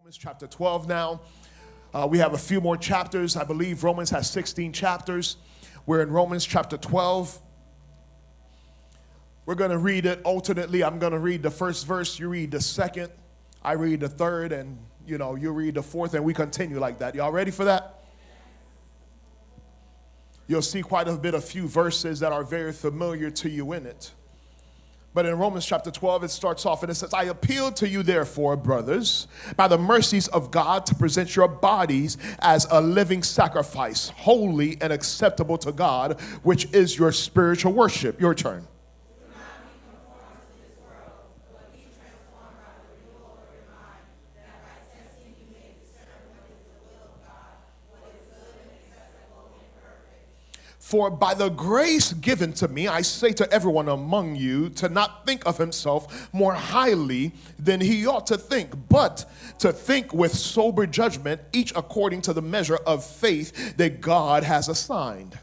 Romans chapter 12 now. We have a few more chapters. I believe Romans has 16 chapters. We're in Romans chapter 12. We're going to read it alternately. I'm going to read the first verse. You read the second. I read the third. And, you read the fourth. And we continue like that. Y'all ready for that? You'll see quite a bit of few verses that are very familiar to you in it. But in Romans chapter 12, it starts off and it says, I appeal to you, therefore, brothers, by the mercies of God, to present your bodies as a living sacrifice, holy and acceptable to God, which is your spiritual worship. Your turn. For by the grace given to me, I say to everyone among you to not think of himself more highly than he ought to think, but to think with sober judgment, each according to the measure of faith that God has assigned.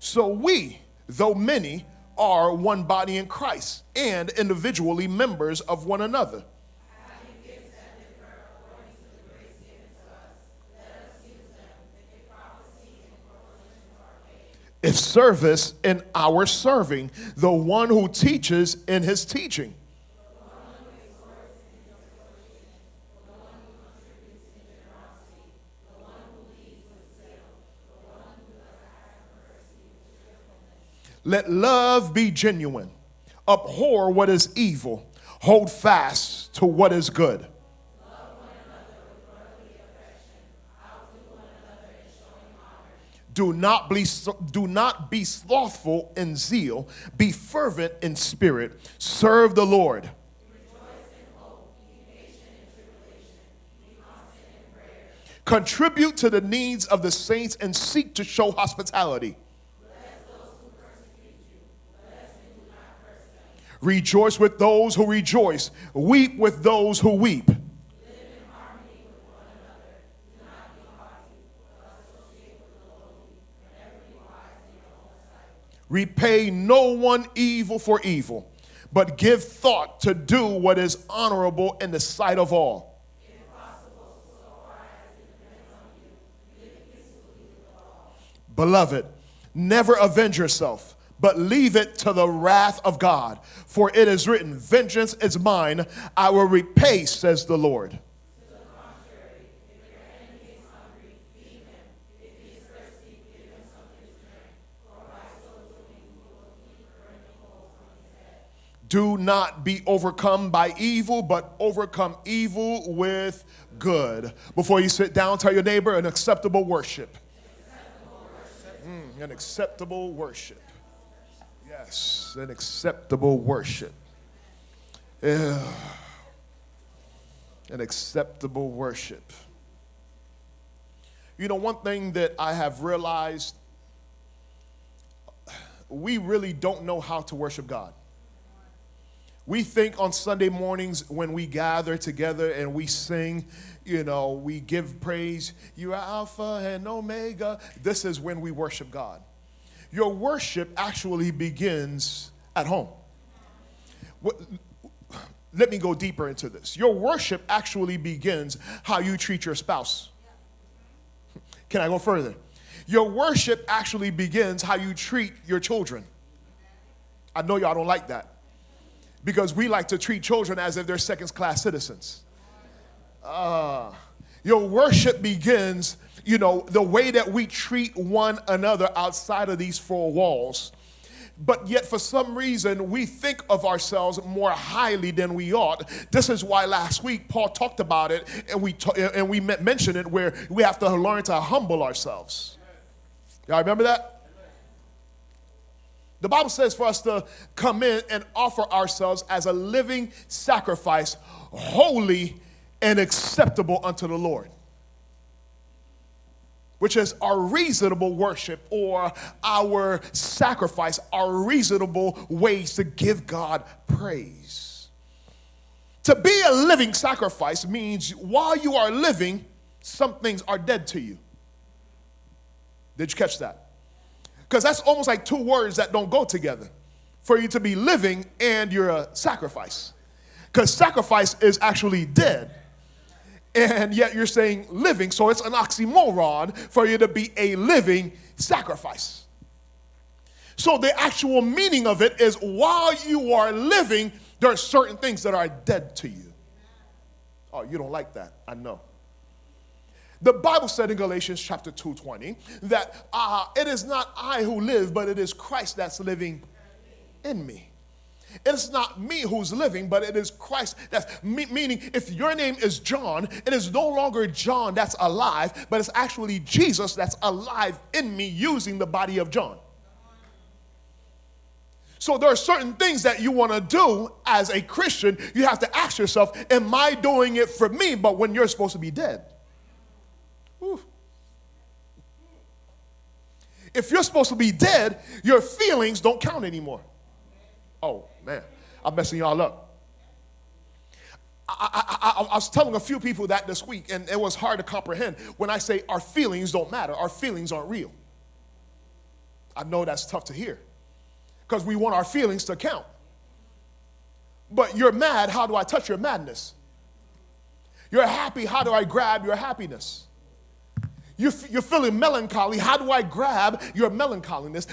So we, though many, are one body in Christ, and individually members of one another. If service in our serving, the one who teaches in his teaching. Let love be genuine. Abhor what is evil. Hold fast to what is good. Do not be slothful in zeal. Be fervent in spirit. Serve the Lord. Rejoice in hope. Be patient in tribulation. Be constant in prayer. Contribute to the needs of the saints and seek to show hospitality. Bless those who persecute you. Bless and do not curse them. Rejoice with those who rejoice. Weep with those who weep. Repay no one evil for evil, but give thought to do what is honorable in the sight of all. If possible, so far as it depends on you, live peacefully with all. Beloved, never avenge yourself, but leave it to the wrath of God. For it is written, vengeance is mine, I will repay, says the Lord. Do not be overcome by evil, but overcome evil with good. Before you sit down, tell your neighbor an acceptable worship. An acceptable worship. Yes, an acceptable worship. An acceptable worship. One thing that I have realized, we really don't know how to worship God. We think on Sunday mornings when we gather together and we sing, we give praise, you are Alpha and Omega. This is when we worship God. Your worship actually begins at home. Let me go deeper into this. Your worship actually begins how you treat your spouse. Can I go further? Your worship actually begins how you treat your children. I know y'all don't like that, because we like to treat children as if they're second-class citizens. Your worship begins, the way that we treat one another outside of these four walls. But yet, for some reason, we think of ourselves more highly than we ought. This is why last week Paul talked about it, and we mentioned it, where we have to learn to humble ourselves. Y'all remember that? The Bible says for us to come in and offer ourselves as a living sacrifice, holy and acceptable unto the Lord, which is our reasonable worship, or our sacrifice, our reasonable ways to give God praise. To be a living sacrifice means while you are living, some things are dead to you. Did you catch that? Because that's almost like two words that don't go together. for you to be living and you're a sacrifice. Because sacrifice is actually dead. And yet you're saying living, so it's an oxymoron for you to be a living sacrifice. So the actual meaning of it is while you are living, there are certain things that are dead to you. Oh, you don't like that, I know. The Bible said in Galatians chapter 2:20 that it is not I who live, but it is Christ that's living in me. It's not me who's living, but it is Christ that's meaning if your name is John, it is no longer John that's alive, but it's actually Jesus that's alive in me using the body of John. So there are certain things that you want to do as a Christian. You have to ask yourself, am I doing it for me, but when you're supposed to be dead? Whew. If you're supposed to be dead, your feelings don't count anymore. Oh, man, I'm messing y'all up. I was telling a few people that this week, and it was hard to comprehend when I say our feelings don't matter. Our feelings aren't real. I know that's tough to hear because we want our feelings to count. But you're mad, how do I touch your madness? You're happy, how do I grab your happiness? You're feeling melancholy, how do I grab your melancholiness?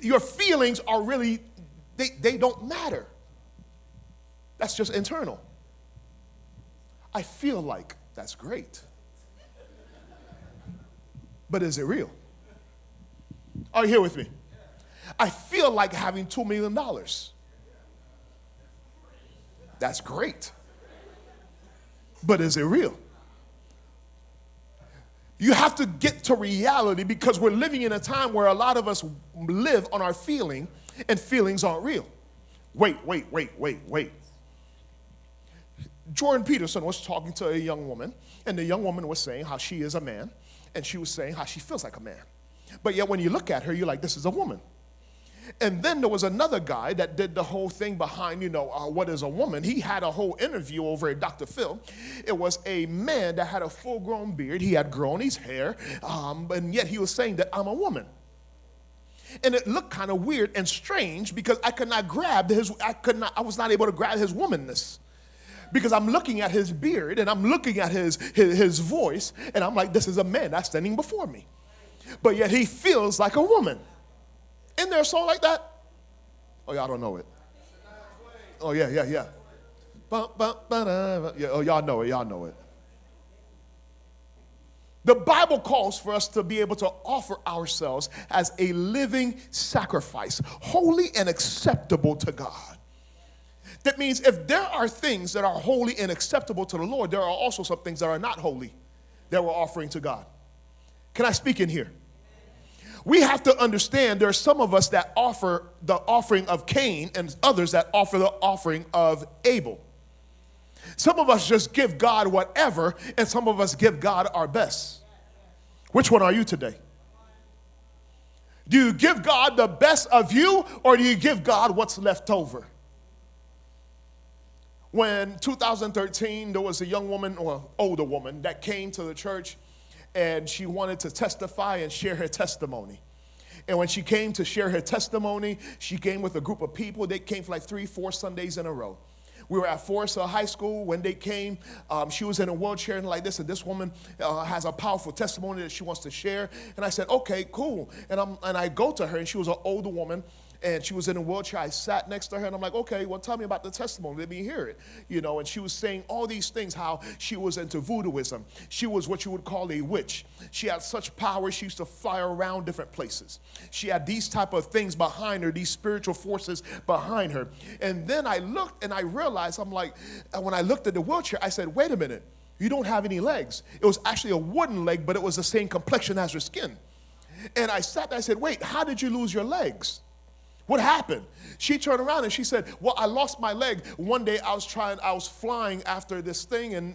Your feelings are really... They don't matter. That's just internal. I feel like that's great. But is it real? Are you here with me? I feel like having $2 million. That's great. But is it real? You have to get to reality because we're living in a time where a lot of us live on our feeling and feelings aren't real. Wait. Jordan Peterson was talking to a young woman, and the young woman was saying how she is a man, and she was saying how she feels like a man. But yet when you look at her, you're like, this is a woman. And then there was another guy that did the whole thing behind, what is a woman. He had a whole interview over at Dr. Phil. It was a man that had a full-grown beard. He had grown his hair, and yet he was saying that I'm a woman. And it looked kind of weird and strange because I was not able to grab his womanness. Because I'm looking at his beard and I'm looking at his voice, and I'm like, this is a man that's standing before me. But yet he feels like a woman. Isn't there a song like that? Oh, y'all don't know it. Oh, yeah. Yeah, oh, y'all know it. The Bible calls for us to be able to offer ourselves as a living sacrifice, holy and acceptable to God. That means if there are things that are holy and acceptable to the Lord, there are also some things that are not holy that we're offering to God. Can I speak in here? We have to understand there are some of us that offer the offering of Cain and others that offer the offering of Abel. Some of us just give God whatever, and some of us give God our best. Which one are you today? Do you give God the best of you, or do you give God what's left over? When 2013, there was a young woman or older woman that came to the church, and she wanted to testify and share her testimony. And when she came to share her testimony, she came with a group of people. They came for like 3-4 Sundays in a row. We were at Forest Hill High School. When they came, she was in a wheelchair and like this, and this woman has a powerful testimony that she wants to share. And I said, okay, cool. And I go to her, and she was an older woman, and she was in a wheelchair. I sat next to her, and I'm like, okay, well, tell me about the testimony. Let me hear it. And she was saying all these things, how she was into voodooism. She was what you would call a witch. She had such power, she used to fly around different places. She had these type of things behind her, these spiritual forces behind her. And then I looked, and I realized, I'm like, when I looked at the wheelchair, I said, wait a minute, you don't have any legs. It was actually a wooden leg, but it was the same complexion as her skin. And I sat there, I said, wait, how did you lose your legs? What happened? She turned around and she said, well, I lost my leg. One day I was flying after this thing, and,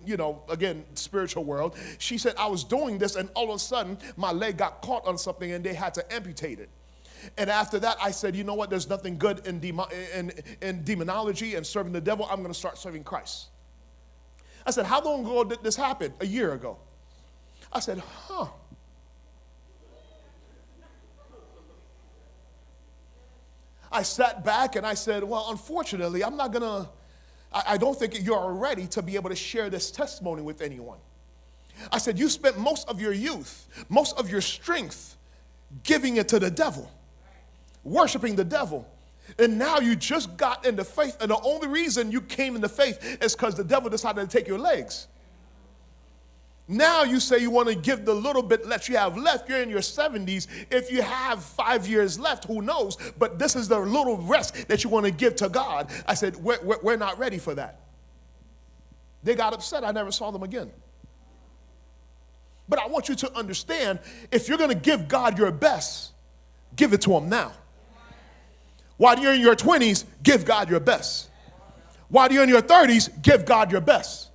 again, spiritual world. She said, I was doing this, and all of a sudden my leg got caught on something and they had to amputate it. And after that, I said, you know what? There's nothing good in demonology and serving the devil. I'm going to start serving Christ. I said, how long ago did this happen? A year ago. I said, I sat back and I said, well, unfortunately, I don't think you're ready to be able to share this testimony with anyone. I said, you spent most of your youth, most of your strength giving it to the devil, worshiping the devil. And now you just got into faith, and the only reason you came into faith is because the devil decided to take your legs. Now you say you want to give the little bit that you have left. You're in your 70s. If you have 5 years left, who knows? But this is the little rest that you want to give to God. I said, we're not ready for that. They got upset. I never saw them again. But I want you to understand, if you're going to give God your best, give it to him now. While you're in your 20s, give God your best. While you're in your 30s, give God your best.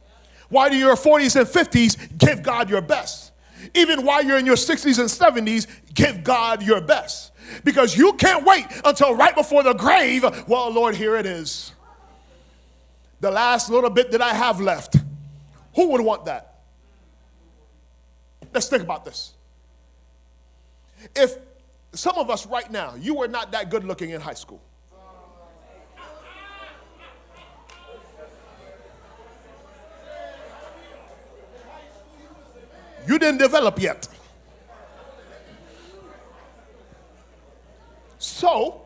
While you're in your 40s and 50s, give God your best. Even while you're in your 60s and 70s, give God your best. Because you can't wait until right before the grave. Well, Lord, here it is. The last little bit that I have left. Who would want that? Let's think about this. If some of us right now, you were not that good looking in high school. You didn't develop yet. So,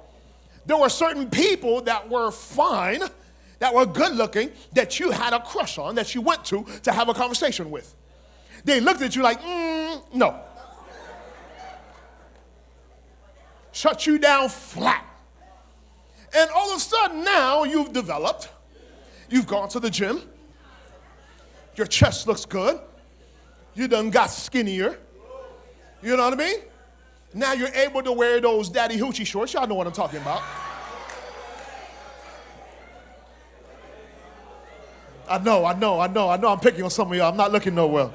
there were certain people that were fine, that were good looking, that you had a crush on, that you went to have a conversation with. They looked at you like, no. Shut you down flat. And all of a sudden now you've developed. You've gone to the gym. Your chest looks good. You done got skinnier. You know what I mean? Now you're able to wear those daddy hoochie shorts. Y'all know what I'm talking about. I know. I'm picking on some of y'all. I'm not looking nowhere.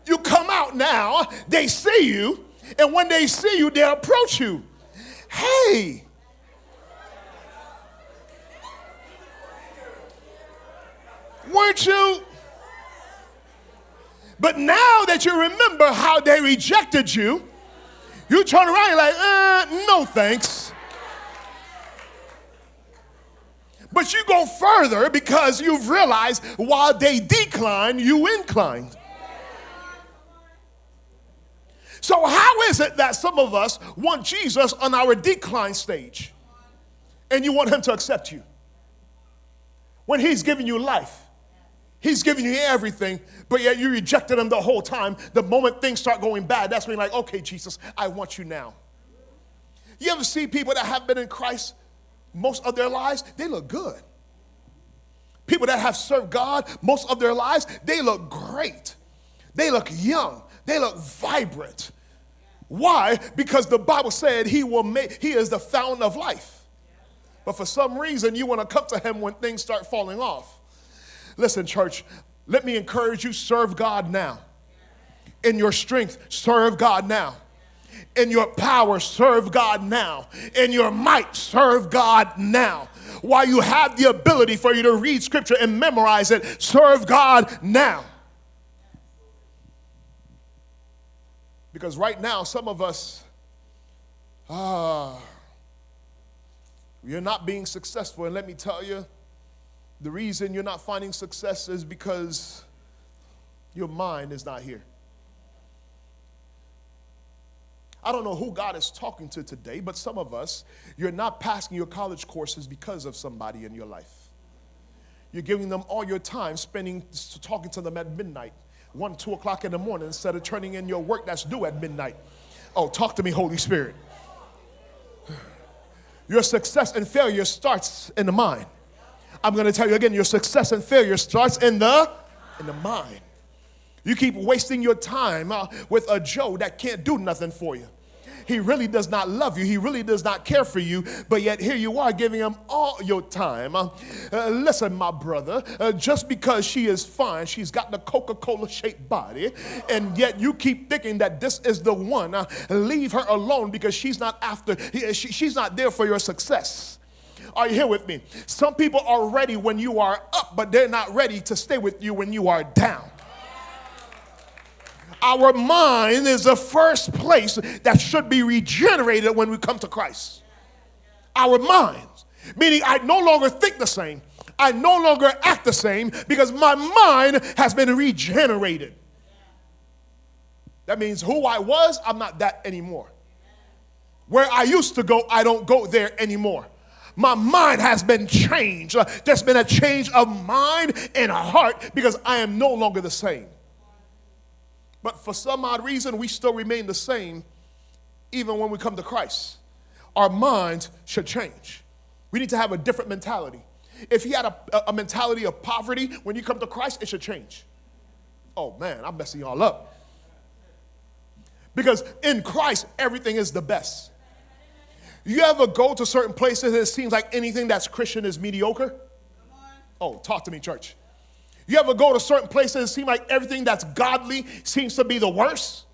You come out now, they see you, and when they see you, they approach you. Hey. Weren't you? But now that you remember how they rejected you, you turn around and you're like, no thanks. But you go further because you've realized while they declined, you inclined. So how is it that some of us want Jesus on our decline stage and you want him to accept you when he's giving you life? He's giving you everything, but yet you rejected him the whole time. The moment things start going bad, that's when you're like, okay, Jesus, I want you now. You ever see people that have been in Christ most of their lives? They look good. People that have served God most of their lives, they look great. They look young. They look vibrant. Why? Because the Bible said he is the fountain of life. But for some reason, you want to come to him when things start falling off. Listen, church, let me encourage you, serve God now. In your strength, serve God now. In your power, serve God now. In your might, serve God now. While you have the ability for you to read scripture and memorize it, serve God now. Because right now, some of us, you're not being successful. And let me tell you, the reason you're not finding success is because your mind is not here. I don't know who God is talking to today, but some of us, you're not passing your college courses because of somebody in your life. You're giving them all your time talking to them at midnight, 1, 2 o'clock in the morning, instead of turning in your work that's due at midnight. Oh, talk to me, Holy Spirit. Your success and failure starts in the mind. I'm going to tell you again, your success and failure starts in the mind. You keep wasting your time with a Joe that can't do nothing for you. He really does not love you. He really does not care for you. But yet here you are giving him all your time. Listen, my brother, just because she is fine, she's got the Coca-Cola shaped body, and yet you keep thinking that this is the one. Leave her alone because she's not there for your success. Are you here with me? Some people are ready when you are up, but they're not ready to stay with you when you are down. Our mind is the first place that should be regenerated when we come to Christ. Our minds, meaning I no longer think the same. I no longer act the same because my mind has been regenerated. That means who I was, I'm not that anymore. Where I used to go, I don't go there anymore. My mind has been changed. There's been a change of mind and heart because I am no longer the same. But for some odd reason, we still remain the same even when we come to Christ. Our minds should change. We need to have a different mentality. If you had a mentality of poverty, when you come to Christ, it should change. Oh man, I'm messing y'all up. Because in Christ, everything is the best. You ever go to certain places and it seems like anything that's Christian is mediocre? Oh, talk to me, church. You ever go to certain places and it seems like everything that's godly seems to be the worst?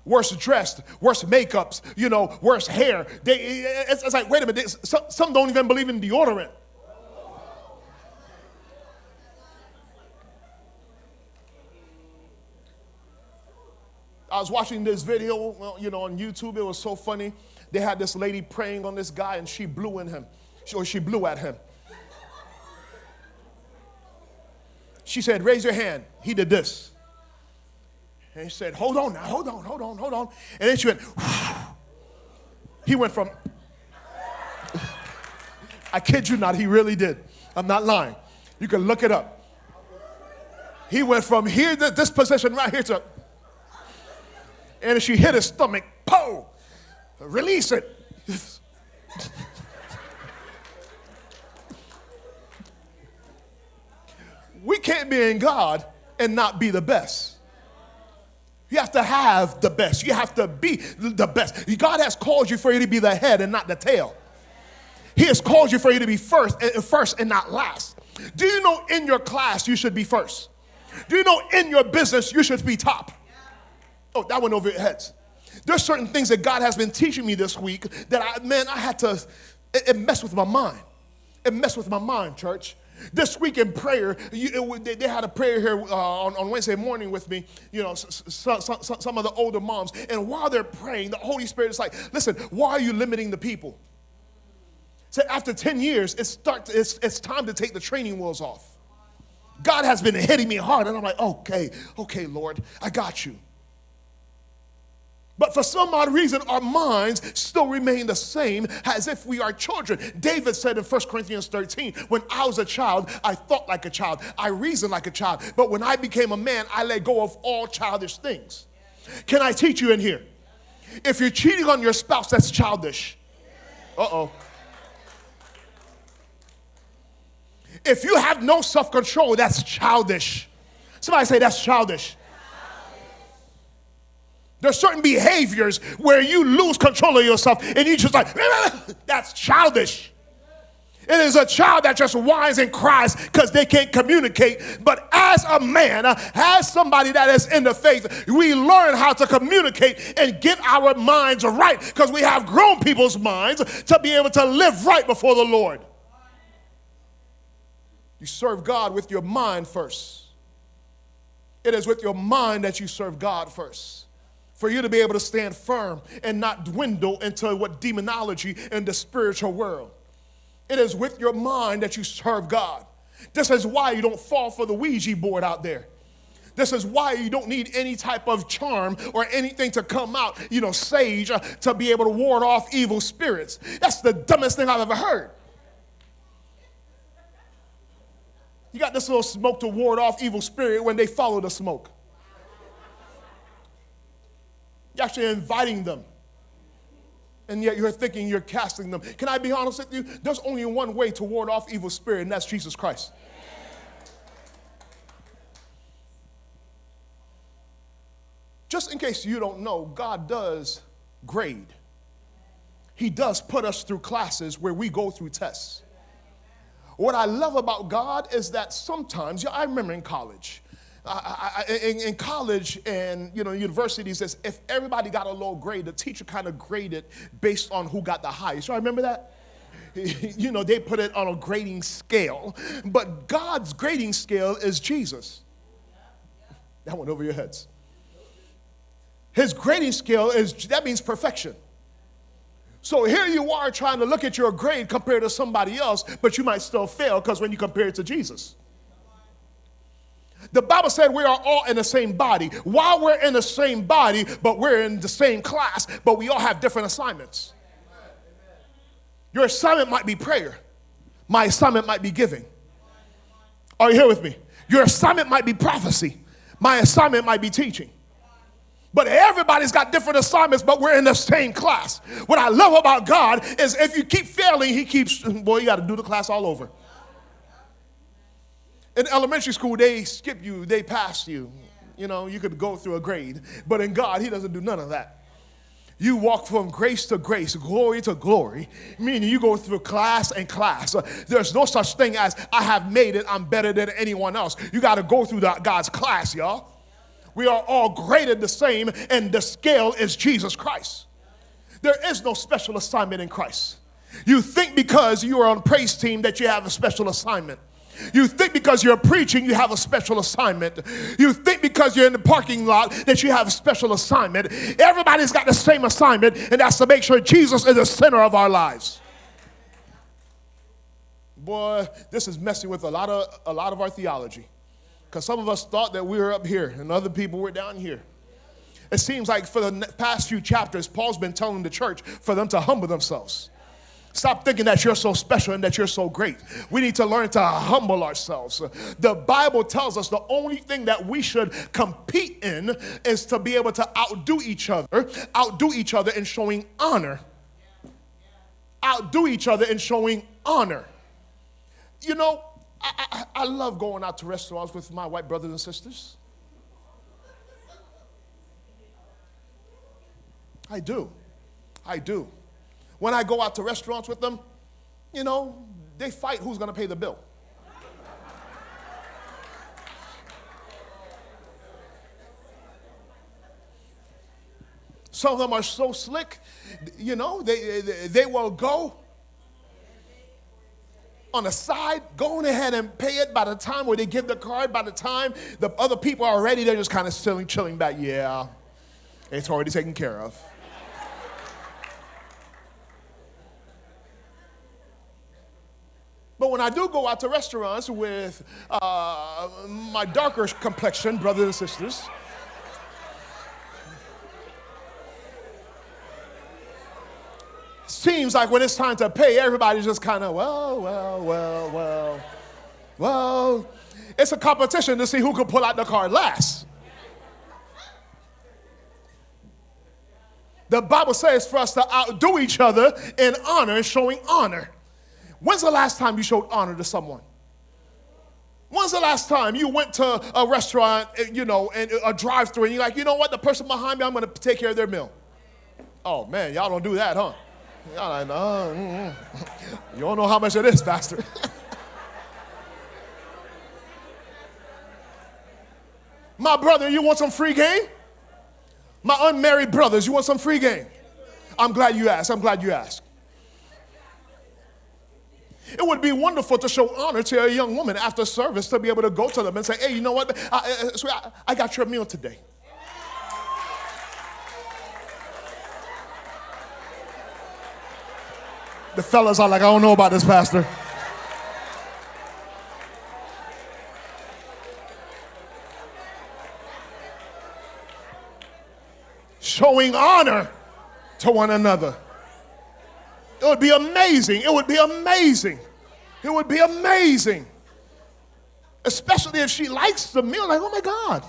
Worse dressed, worse makeups, worse hair. It's like, wait a minute, some don't even believe in deodorant. I was watching this video, on YouTube. It was so funny. They had this lady praying on this guy, and she blew in him. She blew at him. She said, raise your hand. He did this. And he said, hold on now, hold on. And then she went, he went from, I kid you not, he really did. I'm not lying. You can look it up. He went from here, this position right here to, and she hit his stomach, po, release it. We can't be in God and not be the best. You have to have the best. You have to be the best. God has called you for you to be the head and not the tail. He has called you for you to be first and not last. Do you know in your class you should be first? Do you know in your business you should be top? Oh, that went over your heads. There's certain things that God has been teaching me this week that I had to, it messed with my mind. It messed with my mind, church. This week in prayer, they had a prayer here on Wednesday morning with me, some of the older moms. And while they're praying, the Holy Spirit is like, listen, why are you limiting the people? So after 10 years, it's time to take the training wheels off. God has been hitting me hard, and I'm like, okay, Lord, I got you. But for some odd reason, our minds still remain the same as if we are children. David said in 1 Corinthians 13, when I was a child, I thought like a child. I reasoned like a child. But when I became a man, I let go of all childish things. Can I teach you in here? If you're cheating on your spouse, that's childish. Uh-oh. If you have no self-control, that's childish. Somebody say that's childish. There's certain behaviors where you lose control of yourself and you just like, that's childish. It is a child that just whines and cries because they can't communicate. But as a man, as somebody that is in the faith, we learn how to communicate and get our minds right because we have grown people's minds to be able to live right before the Lord. You serve God with your mind first. It is with your mind that you serve God first. For you to be able to stand firm and not dwindle into what demonology in the spiritual world. It is with your mind that you serve God. This is why you don't fall for the Ouija board out there. This is why you don't need any type of charm or anything to come out, sage, to be able to ward off evil spirits. That's the dumbest thing I've ever heard. You got this little smoke to ward off evil spirit when they follow the smoke. You're actually inviting them. And yet you're thinking you're casting them. Can I be honest with you? There's only one way to ward off evil spirit, and that's Jesus Christ. Just in case you don't know, God does grade. He does put us through classes where we go through tests. What I love about God is that sometimes, I remember in college, in college and universities, if everybody got a low grade, the teacher kind of graded based on who got the highest. You remember that? They put it on a grading scale, but God's grading scale is Jesus. That went over your heads. His grading scale that means perfection. So here you are trying to look at your grade compared to somebody else, but you might still fail because when you compare it to Jesus. The Bible said we are all in the same body. While we're in the same body, but we're in the same class, but we all have different assignments. Your assignment might be prayer. My assignment might be giving. Are you here with me? Your assignment might be prophecy. My assignment might be teaching. But everybody's got different assignments, but we're in the same class. What I love about God is if you keep failing, he keeps, boy, you got to do the class all over. In elementary school, they skip you, they pass you. You know, you could go through a grade. But in God, he doesn't do none of that. You walk from grace to grace, glory to glory, meaning you go through class and class. There's no such thing as I have made it, I'm better than anyone else. You got to go through God's class, y'all. We are all graded the same, and the scale is Jesus Christ. There is no special assignment in Christ. You think because you are on a praise team that you have a special assignment. You think because you're preaching, you have a special assignment. You think because you're in the parking lot that you have a special assignment. Everybody's got the same assignment, and that's to make sure Jesus is the center of our lives. Boy, this is messing with a lot of our theology. Because some of us thought that we were up here and other people were down here. It seems like for the past few chapters, Paul's been telling the church for them to humble themselves. Stop thinking that you're so special and that you're so great. We need to learn to humble ourselves. The Bible tells us the only thing that we should compete in is to be able to outdo each other in showing honor. Outdo each other in showing honor. You know, I love going out to restaurants with my white brothers and sisters. I do. When I go out to restaurants with them, you know, they fight who's going to pay the bill. Some of them are so slick, you know, they will go on the side, going ahead and pay it. By the time where they give the card, by the time the other people are ready, they're just kind of chilling back. Yeah, it's already taken care of. But when I do go out to restaurants with my darker complexion brothers and sisters, seems like when it's time to pay, everybody's just kind of, well. It's a competition to see who can pull out the card last. The Bible says for us to outdo each other in honor, showing honor. When's the last time you showed honor to someone? When's the last time you went to a restaurant, you know, and a drive-thru, and you're like, you know what, the person behind me, I'm going to take care of their meal. Oh, man, y'all don't do that, huh? Y'all like, no, you don't know how much it is, Pastor. My brother, you want some free game? My unmarried brothers, you want some free game? I'm glad you asked. It would be wonderful to show honor to a young woman after service to be able to go to them and say, hey, you know what? I got your meal today. The fellas are like, I don't know about this, Pastor. Showing honor to one another. It would be amazing. Especially if she likes the meal. Like, oh my God.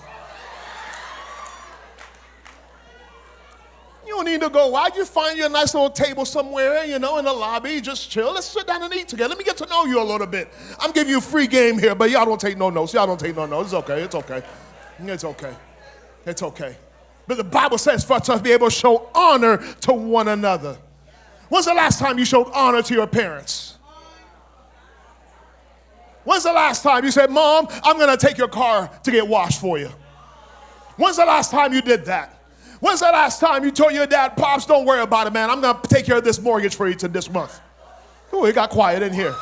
You don't need to go out. You find you a nice little table somewhere, you know, in the lobby. Just chill. Let's sit down and eat together. Let me get to know you a little bit. I'm giving you a free game here, but y'all don't take no notes. It's okay. But the Bible says for us to be able to show honor to one another. When's the last time you showed honor to your parents? When's the last time you said, Mom, I'm going to take your car to get washed for you? When's the last time you did that? When's the last time you told your dad, Pops, don't worry about it, man. I'm going to take care of this mortgage for you to this month. Oh, it got quiet in here.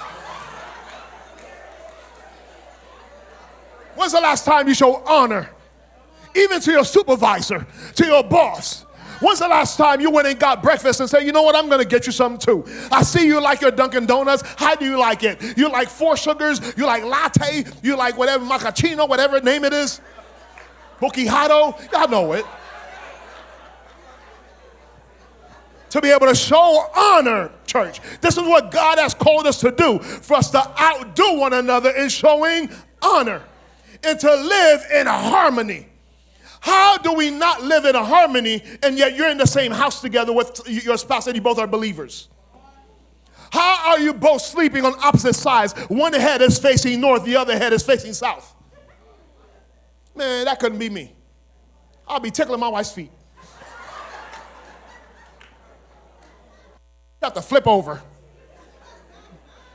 When's the last time you showed honor? even to your supervisor, to your boss. When's the last time you went and got breakfast and said, you know what, I'm going to get you something too? I see you like your Dunkin' Donuts. How do you like it? You like 4 sugars? You like latte? You like whatever, macchiato, whatever name it is? Bocchijado? Y'all know it. To be able to show honor, church. This is what God has called us to do, for us to outdo one another in showing honor and to live in harmony. How do we not live in a harmony and yet you're in the same house together with your spouse and you both are believers? How are you both sleeping on opposite sides? One head is facing north, the other head is facing south. Man, that couldn't be me. I'll be tickling my wife's feet. You have to flip over.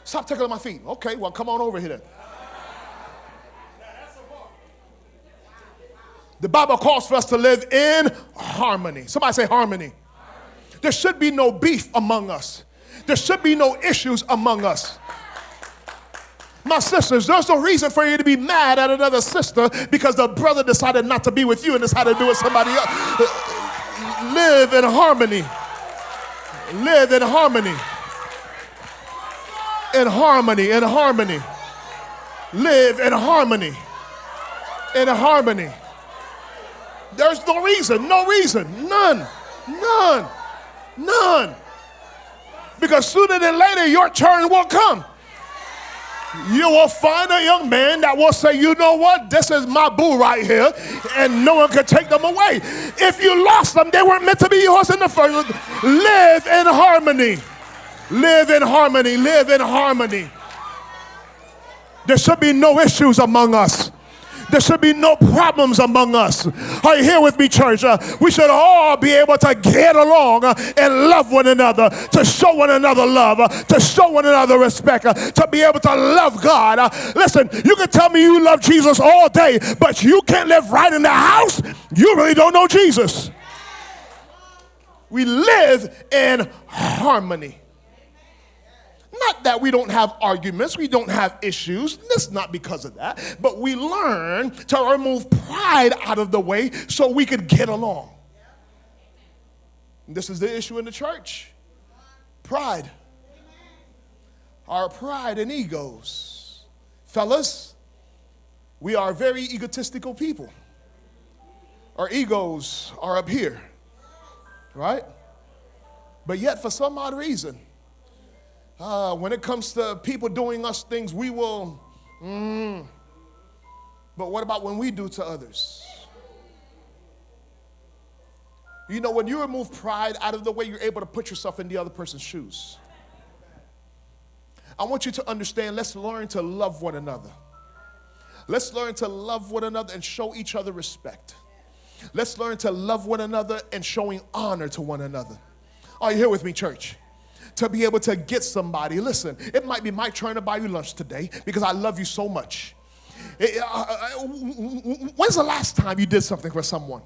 Stop tickling my feet. Okay, well, come on over here then. The Bible calls for us to live in harmony. Somebody say harmony. There should be no beef among us. There should be no issues among us. My sisters, there's no reason for you to be mad at another sister because the brother decided not to be with you and decided to do it with somebody else. Live in harmony. Live in harmony. In harmony, in harmony. Live in harmony. In harmony. There's no reason, none. Because sooner than later, your turn will come. You will find a young man that will say, you know what, this is my boo right here, and no one can take them away. If you lost them, they weren't meant to be yours in the first. Live in harmony. Live in harmony. Live in harmony. There should be no issues among us. There should be no problems among us. Are you here with me, church? We should all be able to get along and love one another, to show one another love, to show one another respect, to be able to love God. Listen, you can tell me you love Jesus all day, but you can't live right in the house. You really don't know Jesus. We live in harmony. Not that we don't have arguments, we don't have issues. That's not because of that. But we learn to remove pride out of the way so we could get along. And this is the issue in the church. Pride. Our pride and egos. Fellas, we are very egotistical people. Our egos are up here, right? But yet, for some odd reason, when it comes to people doing us things, we will, but what about when we do to others? You know, when you remove pride out of the way, you're able to put yourself in the other person's shoes. I want you to understand, let's learn to love one another. Let's learn to love one another and show each other respect. Let's learn to love one another and showing honor to one another. Are you here with me, church? To be able to get somebody, listen, it might be my turn to buy you lunch today because I love you so much. When's the last time you did something for someone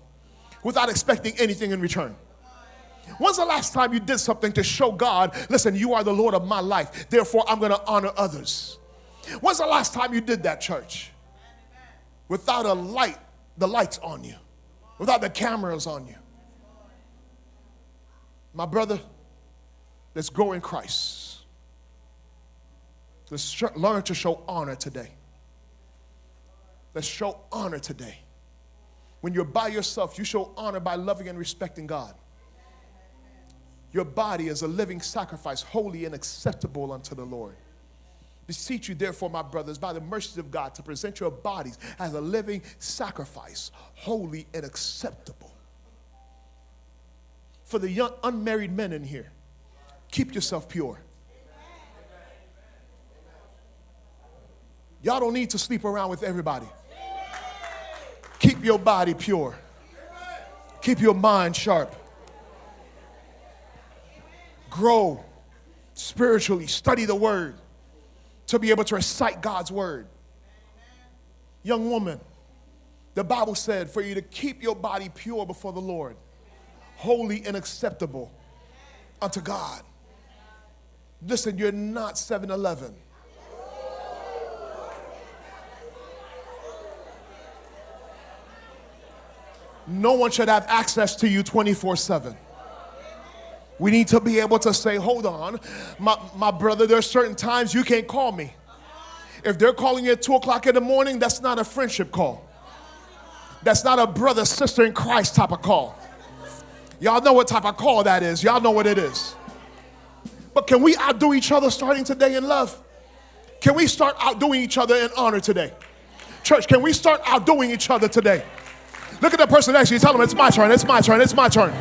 without expecting anything in return? When's the last time you did something to show God, listen, you are the Lord of my life, therefore I'm going to honor others? When's the last time you did that, church? Without the lights on you, without the cameras on you. My brother, let's grow in Christ. Let's learn to show honor today. Let's show honor today. When you're by yourself, you show honor by loving and respecting God. Your body is a living sacrifice, holy and acceptable unto the Lord. Beseech you, therefore, my brothers, by the mercies of God, to present your bodies as a living sacrifice, holy and acceptable. For the young unmarried men in here, keep yourself pure. Y'all don't need to sleep around with everybody. Keep your body pure. Keep your mind sharp. Grow spiritually. Study the word to be able to recite God's word. Young woman, the Bible said for you to keep your body pure before the Lord, holy and acceptable unto God. Listen, you're not 7-Eleven. No one should have access to you 24/7. We need to be able to say, hold on, my brother, there's certain times you can't call me. If they're calling you at 2 o'clock in the morning, that's not a friendship call. That's not a brother, sister in Christ type of call. Y'all know what type of call that is. Y'all know what it is. But can we outdo each other starting today in love? Can we start outdoing each other in honor today? Church, can we start outdoing each other today? Look at the person next to you. Tell them, it's my turn, it's my turn, it's my turn.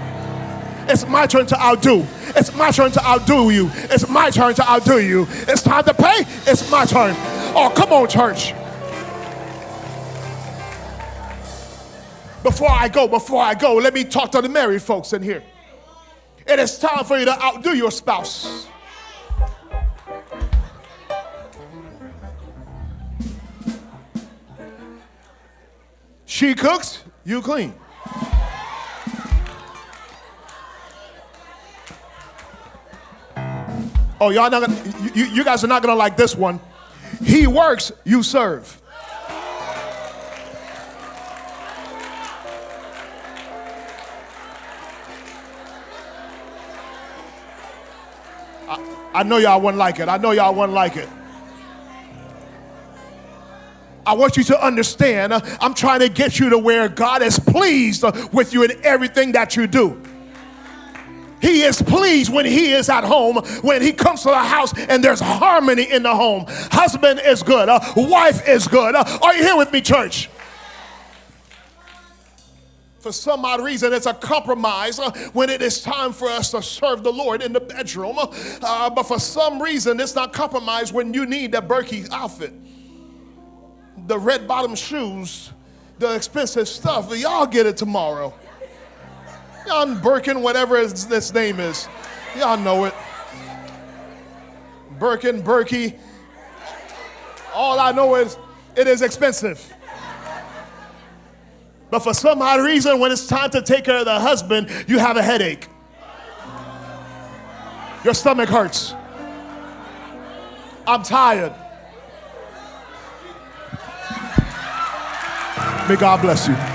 It's my turn to outdo. It's my turn to outdo you. It's my turn to outdo you. It's time to pay. It's my turn. Oh, come on, church. Before I go, let me talk to the married folks in here. It is time for you to outdo your spouse. She cooks, you clean. Oh, y'all not gonna, you guys are not gonna like this one. He works, you serve. I know y'all wouldn't like it. I know y'all wouldn't like it. I want you to understand, I'm trying to get you to where God is pleased with you in everything that you do. He is pleased when he is at home, when he comes to the house and there's harmony in the home. Husband is good. Wife is good. Are you here with me, church? For some odd reason, it's a compromise when it is time for us to serve the Lord in the bedroom. But for some reason, it's not compromise when you need the Berkey outfit, the red bottom shoes, the expensive stuff. Y'all get it tomorrow. Y'all Birkin, whatever this name is. Y'all know it. Birkin, Berkey. All I know is it is expensive. But for some odd reason, when it's time to take care of the husband, you have a headache. Your stomach hurts. I'm tired. May God bless you.